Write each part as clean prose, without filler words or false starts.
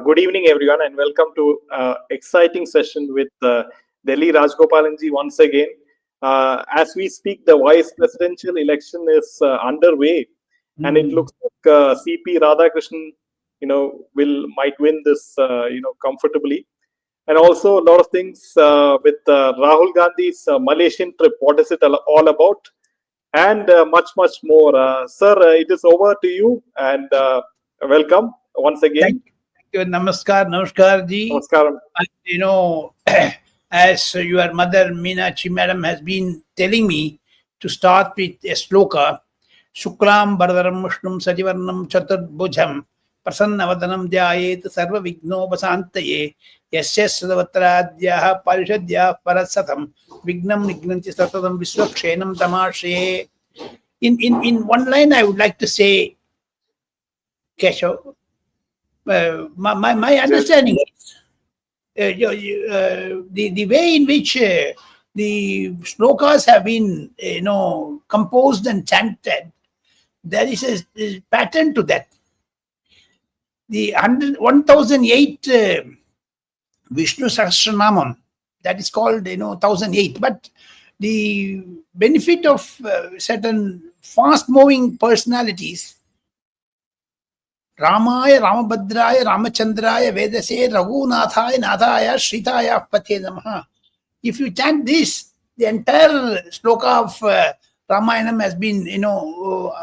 Good evening, everyone, and welcome to exciting session with Delhi Rajagopalan ji once again. As we speak, the vice presidential election is underway, and it looks like CP Radhakrishnan, will might win this, comfortably. And also a lot of things with Rahul Gandhi's Malaysian trip. What is it all about? And much more. Sir, it is over to you, and welcome once again. Thank you. Namaskar ji. Namaskaram. And, as your mother Meenachi madam has been telling me to start with a sloka, Shuklam Bharadaram Mushnum Sajivarnam Chaturbhujam Prasannavadanam Dhyayet Sarva Vigno Basantaye Yasya Sadavatra Parishadya Parasatam Vignam Nignanti Satatam Viswakshenam Tamashe. In one line, I would like to say, Keshav, my understanding is the way in which the slokas have been composed and chanted, there is a pattern to that. The 1008 Vishnu Sahasranamam, that is called 1008, but the benefit of certain fast moving personalities, Ramaya, Ramabhadraya, Ramachandraya, Vedase, Raghunathaya, Nathaya, Sritaya, Pathe Namaha. If you chant this, the entire sloka of Ramayanam has been,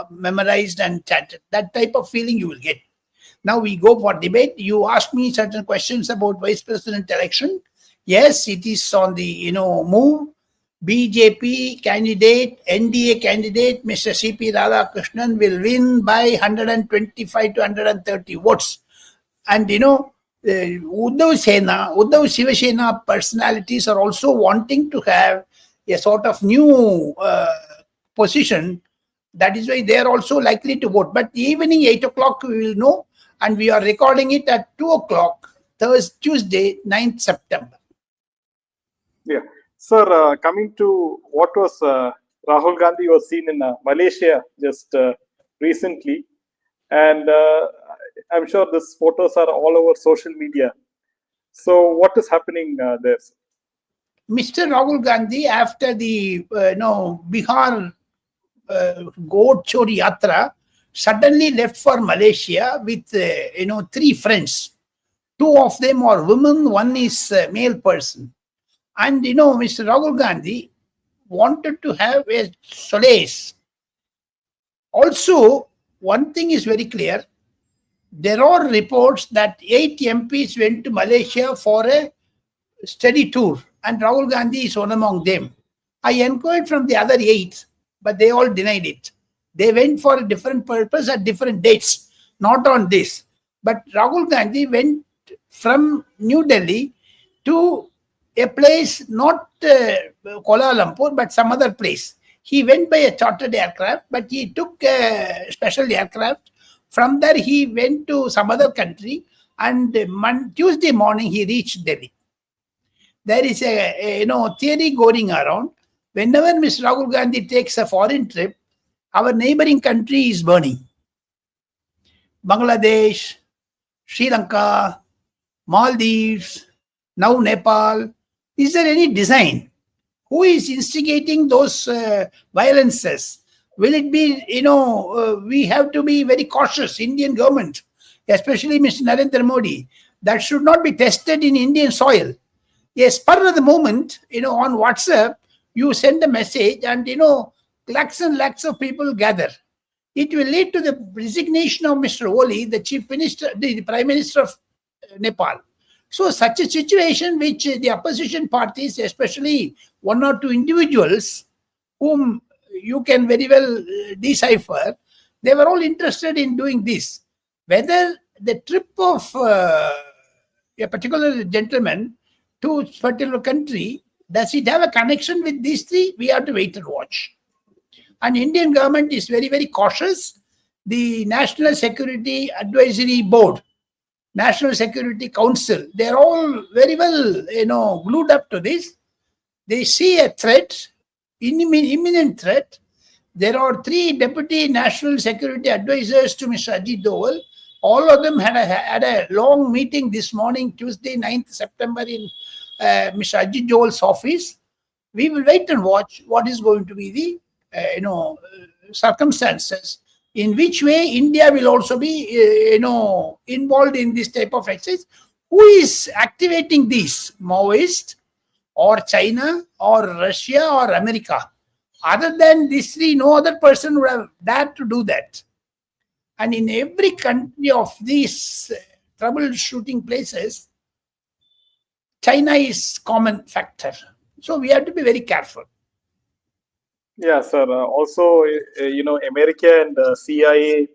memorized and chanted. That type of feeling you will get. Now we go for debate. You asked me certain questions about vice president election. Yes, it is on the, move. BJP candidate, NDA candidate, Mr. CP Radhakrishnan will win by 125 to 130 votes. And, Uddhav Shivasena personalities are also wanting to have a sort of new position. That is why they are also likely to vote. But evening, 8 o'clock, we will know. And we are recording it at 2 o'clock, Tuesday, 9th September. Yeah. Sir, coming to what was Rahul Gandhi was seen in Malaysia just recently, and I'm sure these photos are all over social media. So, what is happening there? Mr. Rahul Gandhi, after the Bihar Goat Chori Yatra, suddenly left for Malaysia with 3 friends. 2 of them are women, 1 is a male person. And, Mr. Rahul Gandhi wanted to have a solace. Also, one thing is very clear. There are reports that 8 MPs went to Malaysia for a study tour, and Rahul Gandhi is one among them. I inquired from the other 8, but they all denied it. They went for a different purpose at different dates, not on this. But Rahul Gandhi went from New Delhi to a place not Kuala Lumpur, but some other place. He went by a chartered aircraft, but he took a special aircraft. From there, he went to some other country, and Tuesday morning, he reached Delhi. There is a theory going around. Whenever Mr. Rahul Gandhi takes a foreign trip, our neighboring country is burning. Bangladesh, Sri Lanka, Maldives, now Nepal. Is there any design? Who is instigating those violences? Will it be, we have to be very cautious, Indian government, especially Mr. Narendra Modi. That should not be tested in Indian soil. Yes, spur of the moment, on WhatsApp, you send a message and, lakhs and lakhs of people gather. It will lead to the resignation of Mr. Oli, the Chief Minister, the Prime Minister of Nepal. So such a situation which the opposition parties, especially 1 or 2 individuals whom you can very well decipher, they were all interested in doing this. Whether the trip of a particular gentleman to a particular country, does it have a connection with these 3? We have to wait and watch. And Indian government is very, very cautious. The National Security Advisory Board, National Security Council, they're all very well, glued up to this. They see a threat, imminent threat. There are 3 deputy National Security Advisors to Mr. Ajit Doval, All of them had a long meeting this morning, Tuesday, 9th September, in Mr. Ajit Joel's office. We will wait and watch what is going to be the circumstances, in which way India will also be involved in this type of exercise. Who is activating these? Maoist, or China, or Russia, or America? Other than these three, no other person would have dared to do that. And in every country of these troubleshooting places, China is common factor. So we have to be very careful. Yeah, sir. Also, America and CIA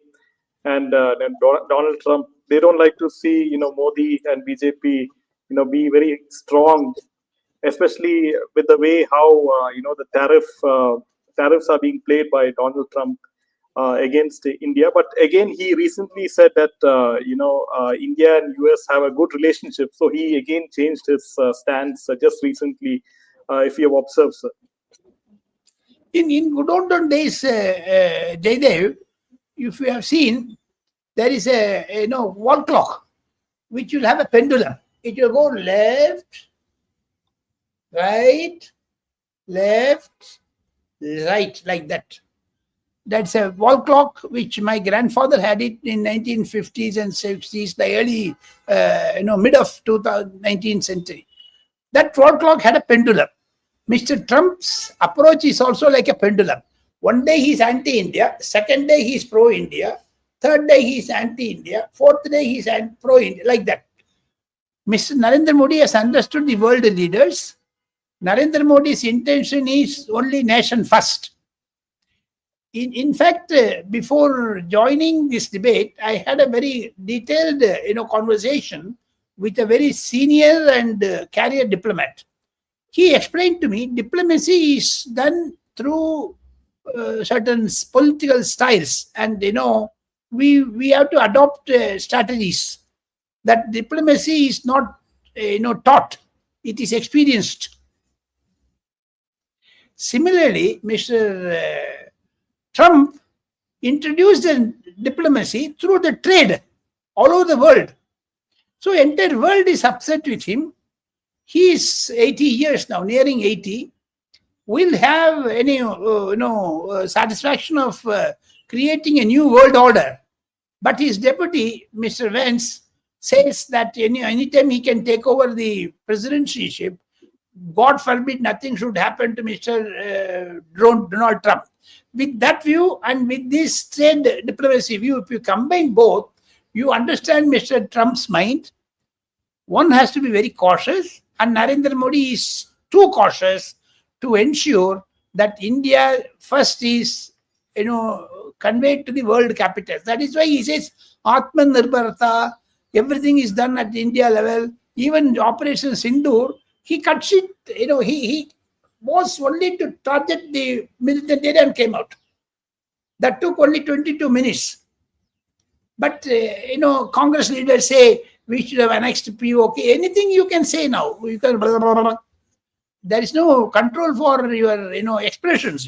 and Donald Trump, they don't like to see, Modi and BJP, be very strong, especially with the way how, the tariffs are being played by Donald Trump against India. But again, he recently said that, India and US have a good relationship. So he again changed his stance just recently, if you have observed, sir. In good olden days, Jaydev, if you have seen, there is a wall clock which will have a pendulum. It will go left, right, left, right, like that. That's a wall clock which my grandfather had it in 1950s and 60s, the early, mid of 19th century. That wall clock had a pendulum. Mr. Trump's approach is also like a pendulum. One day he's anti-India, second day he's pro-India, third day he's anti-India, fourth day he's pro-India, like that. Mr. Narendra Modi has understood the world leaders. Narendra Modi's intention is only nation first. In fact, before joining this debate, I had a very detailed, conversation with a very senior and career diplomat. He explained to me diplomacy is done through certain political styles, and we have to adopt strategies. That diplomacy is not taught; it is experienced. Similarly, Mr. Trump introduced the diplomacy through the trade all over the world. So entire world is upset with him. He is 80 years now, nearing 80. Will have any satisfaction of creating a new world order. But his deputy, Mr. Vance, says that anytime he can take over the presidencyship, God forbid nothing should happen to Mr. Donald Trump. With that view and with this trade diplomacy view, if you combine both, you understand Mr. Trump's mind. One has to be very cautious, and Narendra Modi is too cautious to ensure that India first is, conveyed to the world capitals. That is why he says Atmanirbharta, everything is done at India level. Even Operation Sindoor, he cuts it, he was only to target the military and came out. That took only 22 minutes. But, Congress leaders say we should have annexed POK. Anything you can say now. You can blah, blah, blah. There is no control for your, expressions,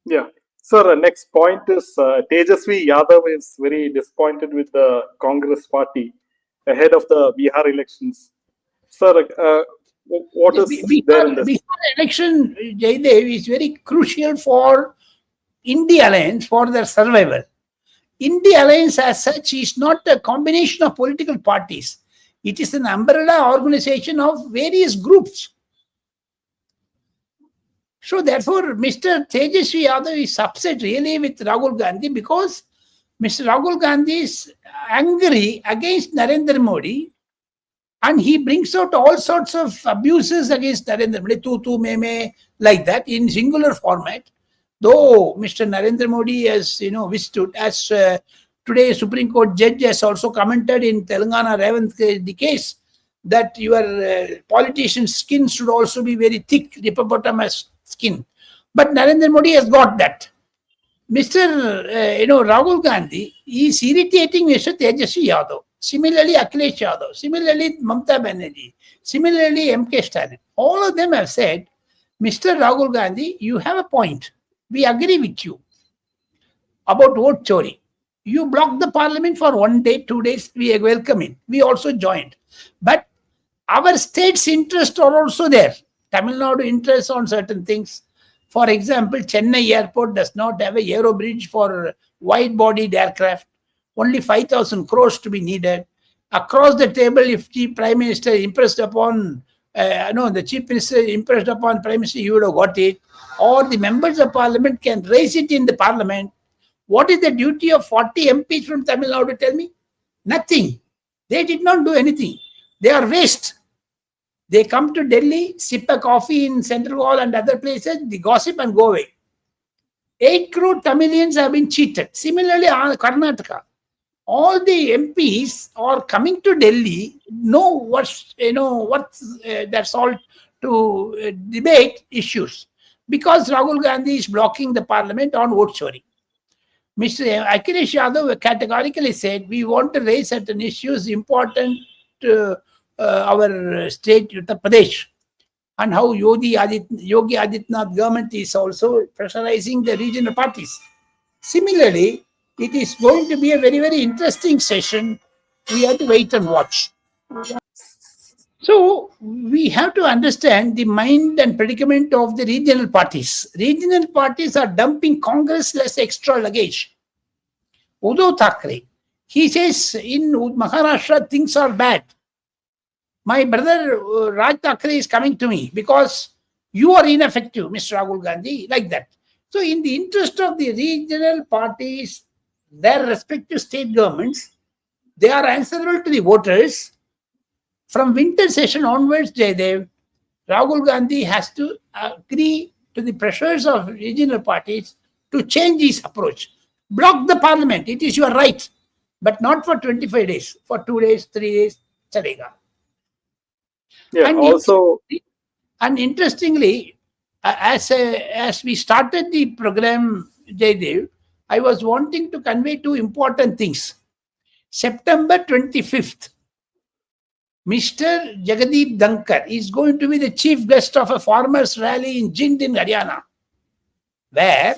Yeah. Sir, next point is Tejasvi Yadav is very disappointed with the Congress party ahead of the Bihar elections. Sir, what is there in this? Bihar election, Jaydev, is very crucial for India Alliance, for their survival. India Alliance as such is not a combination of political parties. It is an umbrella organization of various groups. So therefore, Mr. Tejasvi Yadav is upset really with Rahul Gandhi because Mr. Rahul Gandhi is angry against Narendra Modi, and he brings out all sorts of abuses against Narendra Modi, tu me, like that, in singular format. Though Mr. Narendra Modi has, withstood, as today Supreme Court judge has also commented in Telangana Revanth the case, that your politician's skin should also be very thick, hippopotamus skin. But Narendra Modi has got that. Mr. Rahul Gandhi is irritating Mr. Tejasvi Yadav. Similarly, Akhilesh Yadav. Similarly, Mamata Banerjee. Similarly, M.K. Stalin. All of them have said, Mr. Rahul Gandhi, you have a point. We agree with you about vote chori. You blocked the parliament for 1 day, 2 days. We welcome it. We also joined. But our state's interests are also there. Tamil Nadu interests on certain things. For example, Chennai airport does not have a aero bridge for wide-bodied aircraft. Only 5,000 crores to be needed. Across the table, if the Prime Minister impressed upon, the Chief Minister impressed upon Prime Minister, you would have got it. Or the members of Parliament can raise it in the Parliament. What is the duty of 40 MPs from Tamil Nadu? Tell me. Nothing. They did not do anything. They are waste. They come to Delhi, sip a coffee in Central Hall and other places, they gossip and go away. 8 crore Tamilians have been cheated. Similarly, Karnataka. All the MPs are coming to Delhi, that's all to debate issues. Because Rahul Gandhi is blocking the parliament on vote choring. Mr. Akhilesh Yadav categorically said, we want to raise certain issues important to our state, Uttar Pradesh, and how Yogi Adityanath government is also pressurizing the regional parties. Similarly, it is going to be a very, very interesting session. We have to wait and watch. So we have to understand the mind and predicament of the regional parties. Regional parties are dumping Congress less extra luggage. Uddhav Thackeray, he says in Maharashtra things are bad. My brother Raj Thackeray is coming to me because you are ineffective, Mr. Rahul Gandhi, like that. So in the interest of the regional parties, their respective state governments, they are answerable to the voters. From winter session onwards, Jaydev, Rahul Gandhi has to agree to the pressures of regional parties to change his approach. Block the parliament. It is your right, but not for 25 days. For 2 days, 3 days, chalega. Yeah. And interestingly, as we started the program, Jaydev, I was wanting to convey 2 important things. September 25th, Mr. Jagdeep Dhankar is going to be the chief guest of a farmers' rally in Jind in Haryana, where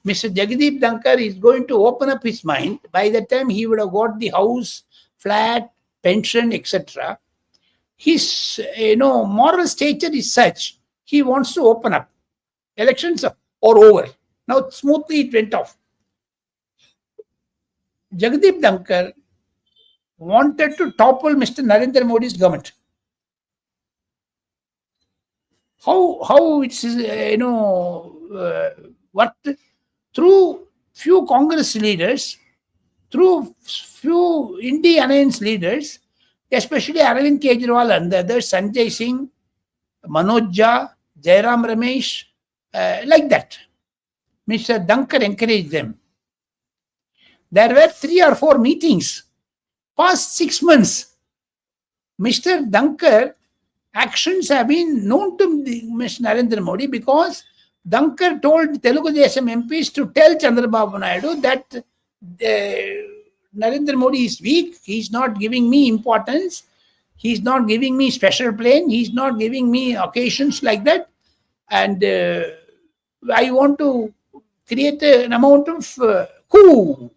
Mr. Jagdeep Dhankar is going to open up his mind. By the time he would have got the house, flat, pension, etc., his moral stature is such, he wants to open up. Elections are over. Now smoothly it went off. Jagdeep Dhankar wanted to topple Mr. Narendra Modi's government. How it's worked? Through few Congress leaders, through few Indie Alliance leaders, especially Arvind Kejriwal and the others, Sanjay Singh, Manoj Jha, Jairam Ramesh, like that. Mr. Dhankar encouraged them. There were 3 or 4 meetings. Past 6 months, Mr. Dhankar actions have been known to Mr. Narendra Modi because Dhankar told Telugu Desam MPs to tell Chandrababu Naidu that Narendra Modi is weak, he is not giving me importance, he is not giving me special plane, he is not giving me occasions like that, and I want to create an amount of coup.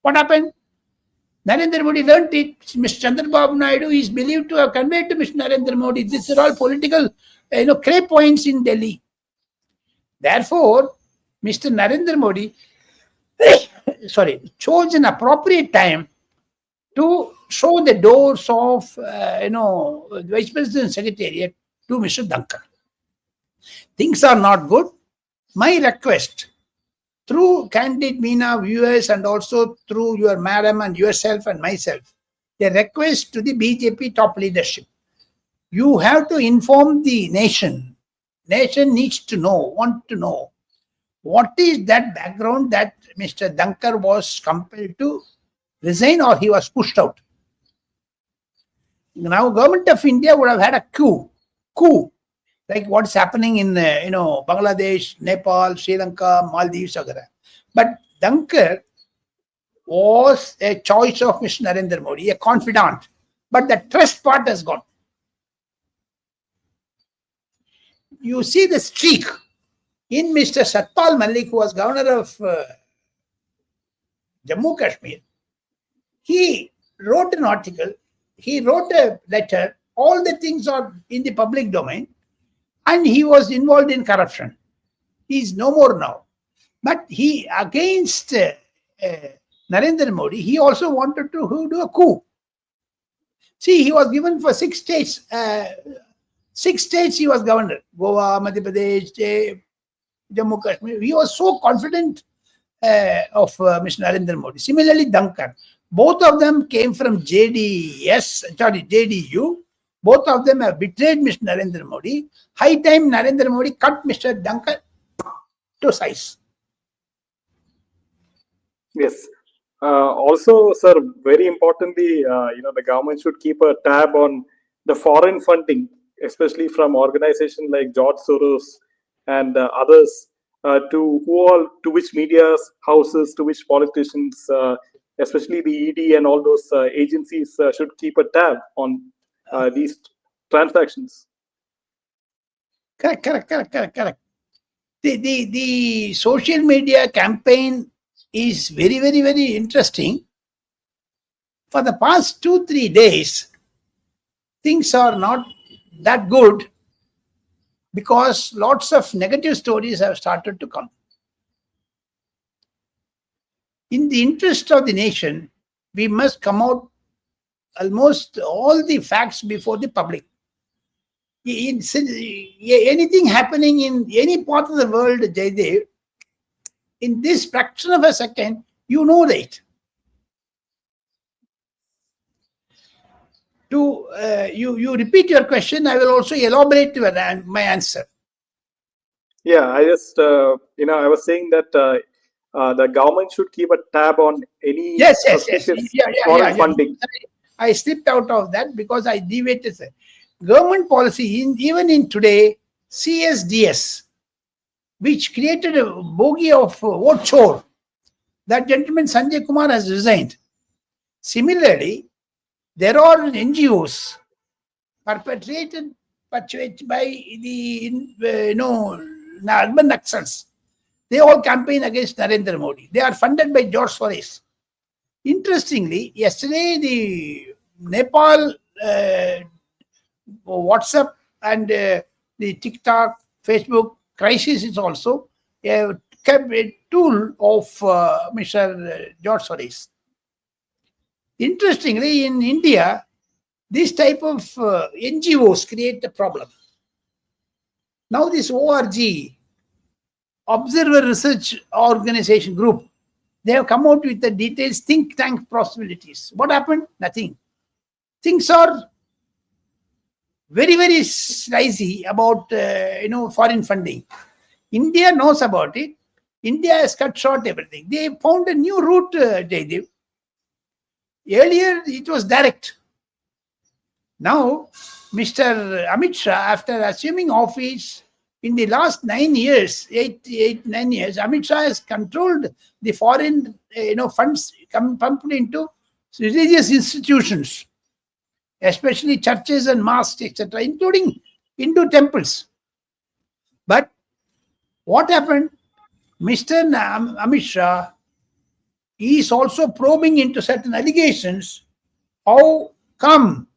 What happened? Narendra Modi learnt it. Mr. Chandrababu Naidu is believed to have conveyed to Mr. Narendra Modi. These are all political, cray points in Delhi. Therefore, Mr. Narendra Modi, chose an appropriate time to show the doors of, the Vice President Secretariat to Mr. Dhankar. Things are not good. My request, through candid Meena viewers and also through your madam and yourself and myself, a request to the BJP top leadership. You have to inform the nation. Nation needs to know, want to know, what is that background that Mr. Dhankar was compelled to resign or he was pushed out. Now, government of India would have had a coup, like what's happening in Bangladesh, Nepal, Sri Lanka, Maldives, etc. But Dhankar was a choice of Mr. Narendra Modi, a confidant. But the trust part has gone. You see the streak in Mr. Satpal Malik, who was governor of Jammu Kashmir, he wrote an article, he wrote a letter, all the things are in the public domain, and he was involved in corruption. He is no more now. But he, against Narendra Modi, he also wanted to do a coup. See, he was given for 6 states. 6 states he was governor. Goa, Madhya Pradesh, Jammu Kashmir. He was so confident of Mr. Narendra Modi. Similarly, Dankar. Both of them came from JDU. Both of them have betrayed Mr. Narendra Modi. High time Narendra Modi cut Mr. Dankar to size. Yes. Also, sir, very importantly, the government should keep a tab on the foreign funding, especially from organizations like George Soros and others, to which media houses, to which politicians, especially the ED and all those agencies should keep a tab on these transactions. Correct. The social media campaign is very, very, very interesting. For the past 2-3 days, things are not that good because lots of negative stories have started to come. In the interest of the nation, we must come out almost all the facts before the public. Anything happening in any part of the world, Jagdeep, in this fraction of a second, you know that. You repeat your question, I will also elaborate my answer. Yeah, I just I was saying that the government should keep a tab on any suspicious foreign funding. I slipped out of that because I deviated. Government policy, even in today, CSDS, which created a bogey of vote chore. That gentleman Sanjay Kumar has resigned. Similarly, there are NGOs perpetrated by the urban Naxals. They all campaign against Narendra Modi. They are funded by George Soros. Interestingly, yesterday the Nepal WhatsApp and the TikTok, Facebook crisis is also a tool of Mr. George Soros. Interestingly, in India, this type of NGOs create a problem. Now this ORG, Observer Research Organization Group, they have come out with the details, think tank possibilities. What happened? Nothing. Things are very, very slicey about foreign funding. India knows about it. India has cut short everything. They found a new route, Jagdeep. Earlier, it was direct. Now, Mr. Amit Shah, after assuming office in the last 9 years, 9 years, Amit Shah has controlled the foreign funds pumped into religious institutions, especially churches and mosques, etc., including Hindu temples. But what happened? Mr. Amit Shah is also probing into certain allegations. How come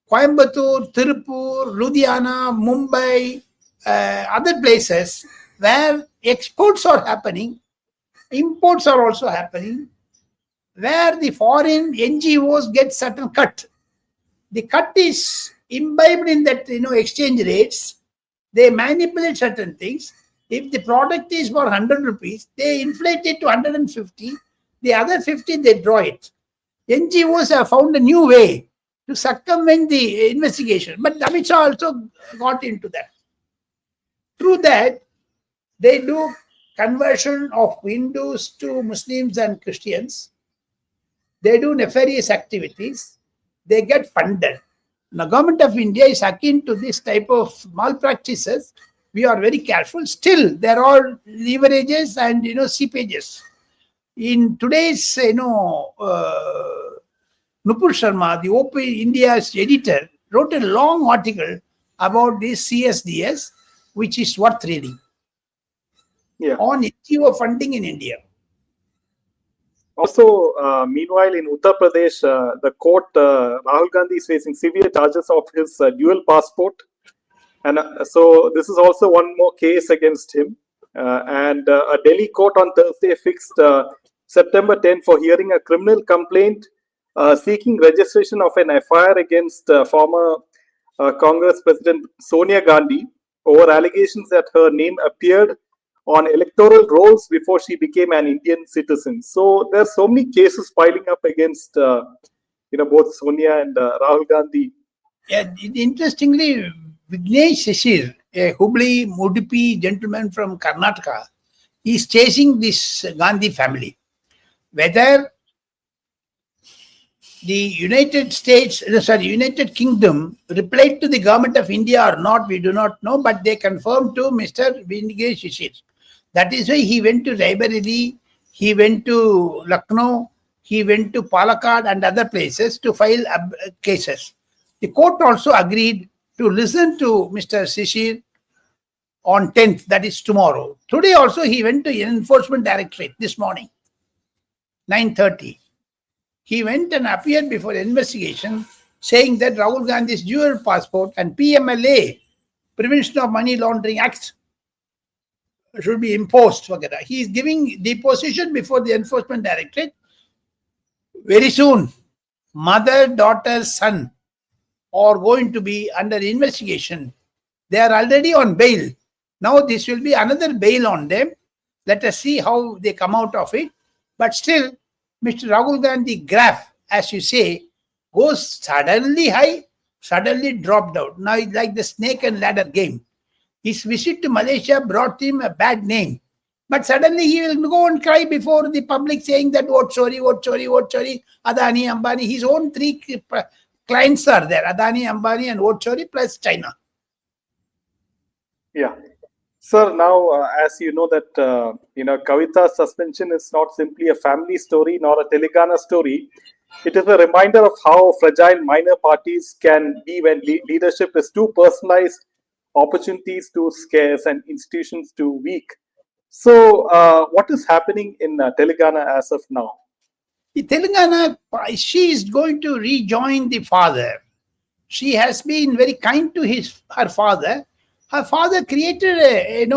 Coimbatore, Tirupur, Ludhiana, Mumbai, other places where exports are happening, imports are also happening, where the foreign NGOs get certain cut. The cut is imbibed in that exchange rates. They manipulate certain things. If the product is for 100 rupees, they inflate it to 150. The other 50, they draw it. NGOs have found a new way to circumvent the investigation. But Amit Shah also got into that. Through that, they do conversion of Hindus to Muslims and Christians. They do nefarious activities. They get funded. The government of India is akin to this type of malpractices. We are very careful. Still, there are leverages and seepages. In today's Nupur Sharma, the Open India's editor, wrote a long article about this CSDS, which is worth reading, on NGO funding in India. Also, meanwhile, in Uttar Pradesh, the court, Rahul Gandhi is facing severe charges of his dual passport. And so this is also one more case against him. And a Delhi court on Thursday fixed September 10 for hearing a criminal complaint seeking registration of an FIR against former Congress President Sonia Gandhi over allegations that her name appeared on electoral rolls before she became an Indian citizen. So there are so many cases piling up against both Sonia and Rahul Gandhi. Yeah, interestingly, Vignesh Shishir, a Hubli Mudipi gentleman from Karnataka, is chasing this Gandhi family. Whether the United Kingdom replied to the government of India or not, we do not know, but they confirmed to Mr. Vignesh Shishir. That is why he went to Raebareli, he went to Lucknow, he went to Palakkad and other places to file cases. The court also agreed to listen to Mr. Shishir on 10th, that is tomorrow. Today also he went to Enforcement Directorate this morning, 9:30. He went and appeared before investigation saying that Rahul Gandhi's dual passport and PMLA, Prevention of Money Laundering Act, should be imposed. He is giving deposition before the Enforcement Directorate. Very soon, mother, daughter, son are going to be under investigation. They are already on bail. Now this will be another bail on them. Let us see how they come out of it. But still, Mr. Rahul Gandhi graph, as you say, goes suddenly high, suddenly dropped out. Now it's like the snake and ladder game. His visit to Malaysia brought him a bad name. But suddenly he will go and cry before the public saying that vote sorry, Adani, Ambani. His own three clients are there, Adani, Ambani and vote sorry plus China. Yeah. Sir, now as you know that Kavita's suspension is not simply a family story nor a Telangana story. It is a reminder of how fragile minor parties can be when leadership is too personalized, opportunities too scarce, and institutions too weak. So, what is happening in Telangana as of now? In Telangana, she is going to rejoin the father. She has been very kind to her father. Her father created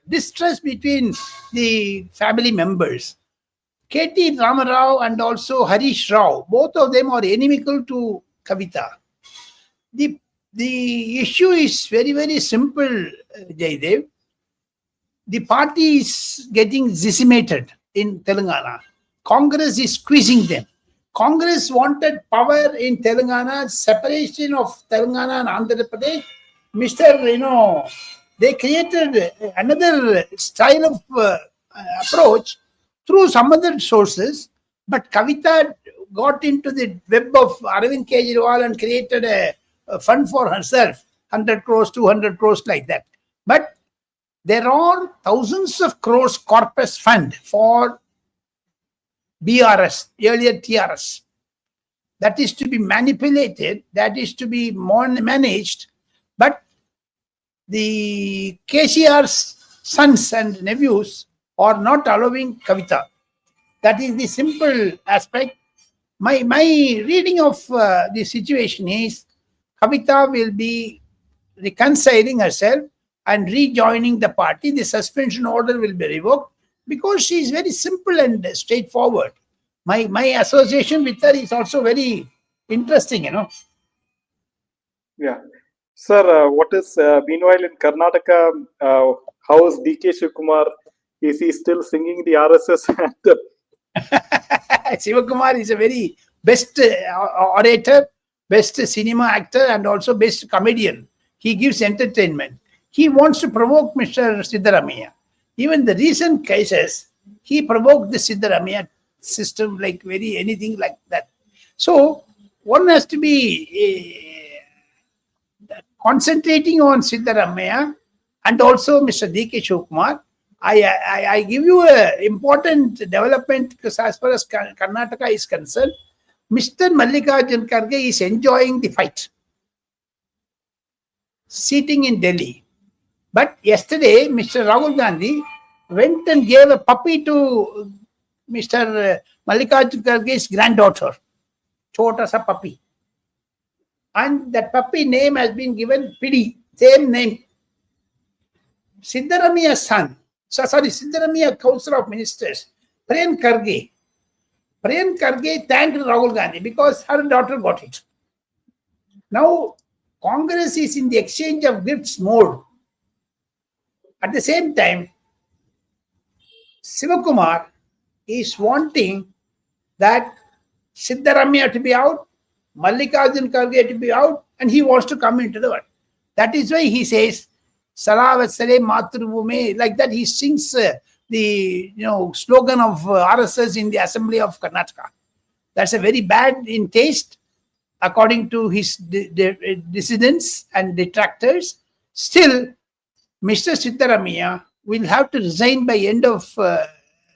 distrust between the family members. K.T. Ramarao and also Harish Rao, both of them are inimical to Kavita. The issue is very, very simple, Jaydev. The party is getting decimated in Telangana. Congress is squeezing them. Congress wanted power in Telangana, separation of Telangana and Andhra Pradesh. They created another style of approach through some other sources, but Kavita got into the web of Arvind Kejriwal and created a fund for herself, 100 crores, 200 crores like that. But there are thousands of crores corpus fund for BRS, earlier TRS. That is to be manipulated, that is to be managed, but the KCR's sons and nephews are not allowing Kavita. That is the simple aspect. My reading of the situation is Kavita will be reconciling herself and rejoining the party. The suspension order will be revoked because she is very simple and straightforward. My association with her is also very interesting, Yeah. Sir, what is, meanwhile in Karnataka, how is DK Shivakumar? Is he still singing the RSS anthem? Shivakumar is a very best orator, best cinema actor, and also best comedian. He gives entertainment. He wants to provoke Mr. Siddaramaiah. Even the recent cases, he provoked the Siddaramaiah system like anything like that. So one has to be concentrating on Siddaramaiah and also Mr. D.K. Shivakumar. I give you an important development because as far as Karnataka is concerned, Mr. Mallikarjun Kharge is enjoying the fight, sitting in Delhi. But yesterday, Mr. Rahul Gandhi went and gave a puppy to Mr. Mallikarjun Kharge's granddaughter, Chota sa puppy. And that puppy name has been given Pidi, same name. Siddaramaia's son, Siddaramaiya Council of Ministers, Priyan Kharge. Priyan Kharge thanked Rahul Gandhi because her daughter got it. Now, Congress is in the exchange of gifts mode. At the same time, Sivakumar is wanting that Siddaramaiah to be out, Mallikarjun Kharge to be out, and he wants to come into the world. That is why he says, Salavasare Matrubhume, like that he sings the slogan of RSS in the Assembly of Karnataka. That's a very bad in taste, according to his dissidents and detractors. Still, Mr. Siddaramaiah will have to resign by end of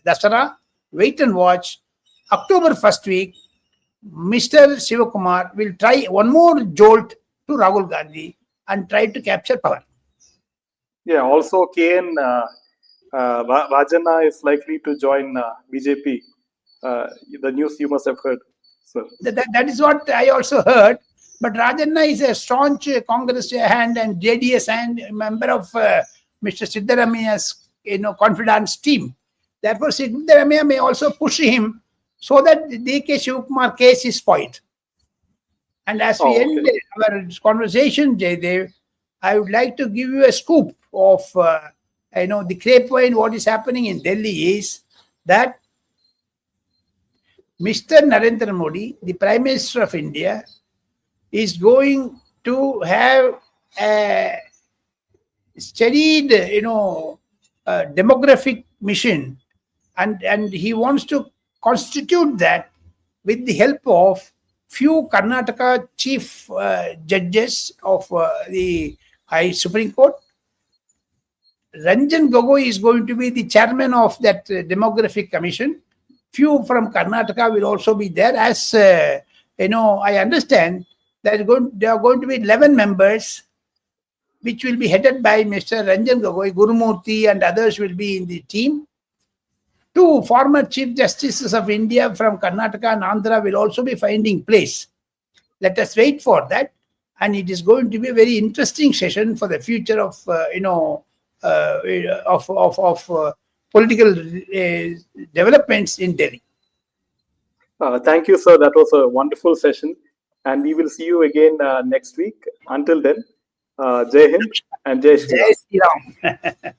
Dasara. Wait and watch. October 1st week, Mr. Sivakumar will try one more jolt to Rahul Gandhi and try to capture power. Yeah, also KN Rajana is likely to join BJP. The news you must have heard. So that is what I also heard. But Rajanna is a staunch Congress hand and JDS and member of Mr. Siddaramaia's confidence team. Therefore, Siddaramaiah may also push him so that the D.K. Shivakumar case is spoiled. And as we end our conversation, Jaydev, I would like to give you a scoop of the grapevine. What is happening in Delhi is that Mr. Narendra Modi, the Prime Minister of India, is going to have a studied, demographic mission, and he wants to constitute that with the help of few Karnataka chief judges of the High Supreme Court. Ranjan Gogoi is going to be the chairman of that demographic commission. Few from Karnataka will also be there. As I understand, there are going to be 11 members, which will be headed by Mr. Ranjan Gogoi. Gurumurthy and others will be in the team. Two former Chief Justices of India from Karnataka and Andhra will also be finding place. Let us wait for that. And it is going to be a very interesting session for the future of, political developments in Delhi. Thank you, sir. That was a wonderful session. And we will see you again next week. Until then, Jai Hind and Jai Shri Ram. Jai Shri Ram.